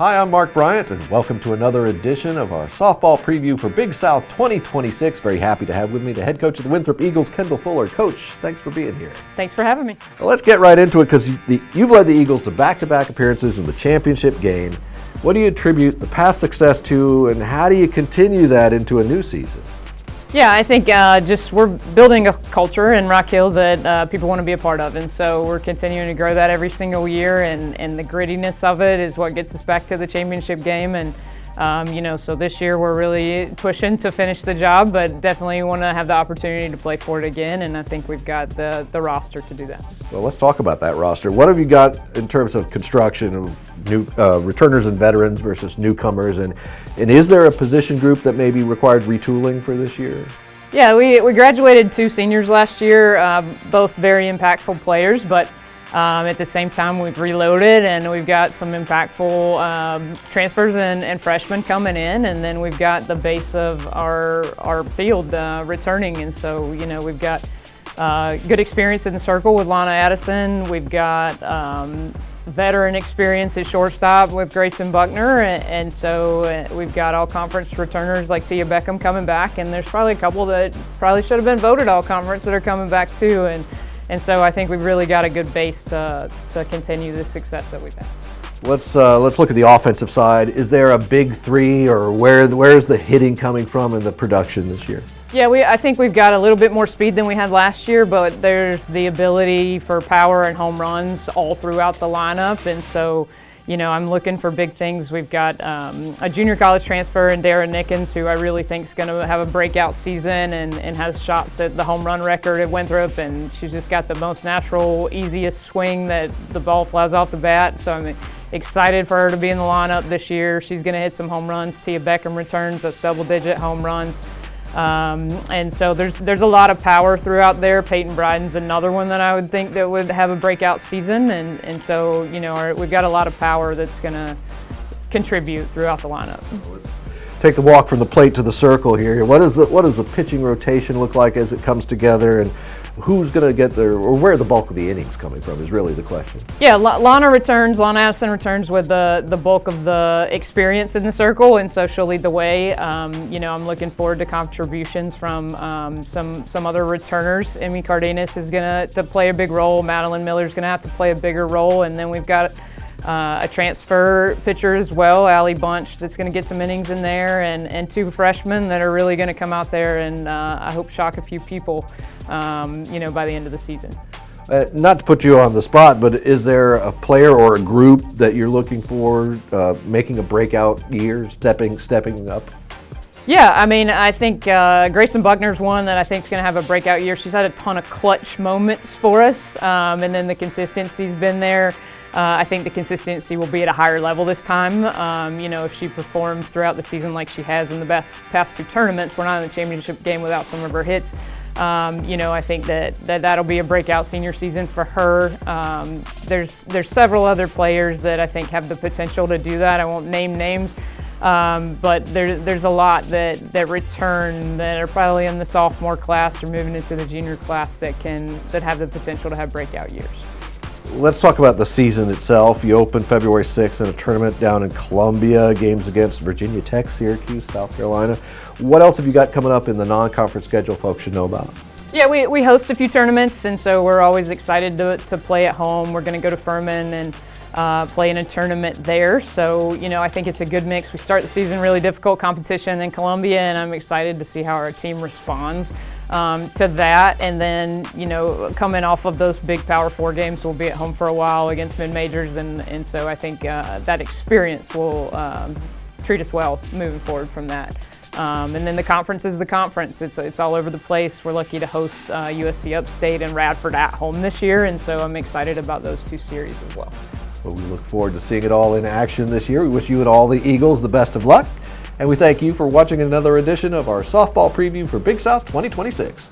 Hi, I'm Mark Bryant, and welcome to another edition of our softball preview for Big South 2026. Very happy to have with me the head coach of the Winthrop Eagles, Kendall Fuller. Coach, thanks for being here. Thanks for having me. Well, let's get right into it because you've led the Eagles to back-to-back appearances in the championship game. What do you attribute the past success to, and how do you continue that into a new season? Yeah, I think just we're building a culture in Rock Hill that people want to be a part of, and so we're continuing to grow that every single year, and the grittiness of it is what gets us back to the championship game. And so this year we're really pushing to finish the job, but definitely want to have the opportunity to play for it again, and I think we've got the roster to do that. Well, let's talk about that roster. What have you got in terms of construction of new returners and veterans versus newcomers, and is there a position group that maybe required retooling for this year? Yeah, we graduated 2 seniors last year, both very impactful players, but at the same time we've reloaded and we've got some impactful transfers and freshmen coming in, and then we've got the base of our field returning, and so we've got good experience in the circle with Lana Addison. We've got veteran experience at shortstop with Grayson Buckner, and so we've got all conference returners like Tia Beckham coming back, and there's probably a couple that probably should have been voted all conference that are coming back too, and so I think we've really got a good base to continue the success that we've had. Let's look at the offensive side. Is there a big three, or where's the hitting coming from and the production this year? Yeah, I think we've got a little bit more speed than we had last year, but there's the ability for power and home runs all throughout the lineup, and so I'm looking for big things. We've got a junior college transfer in Darren Nickens, who I really think is going to have a breakout season and has shots at the home run record at Winthrop, and she's just got the most natural, easiest swing that the ball flies off the bat, so I'm excited for her to be in the lineup this year. She's going to hit some home runs. Tia Beckham returns, that's double-digit home runs. And so there's a lot of power throughout there. Peyton Bryden's another one that I would think that would have a breakout season, and so we've got a lot of power that's going to contribute throughout the lineup. Let's take the walk from the plate to the circle here. What does the pitching rotation look like as it comes together, and who's going to get there, or where the bulk of the innings coming from is really the question. Yeah, Lana Addison returns with the bulk of the experience in the circle, and so she'll lead the way. I'm looking forward to contributions from some other returners. Emmy Cardenas is going to play a big role. Madeline Miller's going to have to play a bigger role, and then we've got a transfer pitcher as well, Allie Bunch, that's going to get some innings in there, and 2 freshmen that are really going to come out there and I hope shock a few people, by the end of the season. Not to put you on the spot, but is there a player or a group that you're looking for making a breakout year, stepping up? Yeah, I think Grayson Buckner's one that I think is going to have a breakout year. She's had a ton of clutch moments for us, and then the consistency's been there. I think the consistency will be at a higher level this time. If she performs throughout the season like she has in the past 2 tournaments, we're not in the championship game without some of her hits. I think that'll be a breakout senior season for her. There's several other players that I think have the potential to do that. I won't name names, but there's a lot that return that are probably in the sophomore class or moving into the junior class that have the potential to have breakout years. Let's talk about the season itself. You opened February 6th in a tournament down in Columbia, games against Virginia Tech, Syracuse, South Carolina. What else have you got coming up in the non-conference schedule folks should know about? Yeah, we host a few tournaments, and so we're always excited to play at home. We're going to go to Furman and play in a tournament there. So, I think it's a good mix. We start the season really difficult competition in Columbia, and I'm excited to see how our team responds to that. And then, coming off of those big Power 4 games, we'll be at home for a while against mid-majors, and so I think that experience will treat us well moving forward from that. And then the conference is the conference. It's all over the place. We're lucky to host USC Upstate and Radford at home this year, and so I'm excited about those 2 series as well. Well, we look forward to seeing it all in action this year. We wish you and all the Eagles the best of luck, and we thank you for watching another edition of our softball preview for Big South 2026.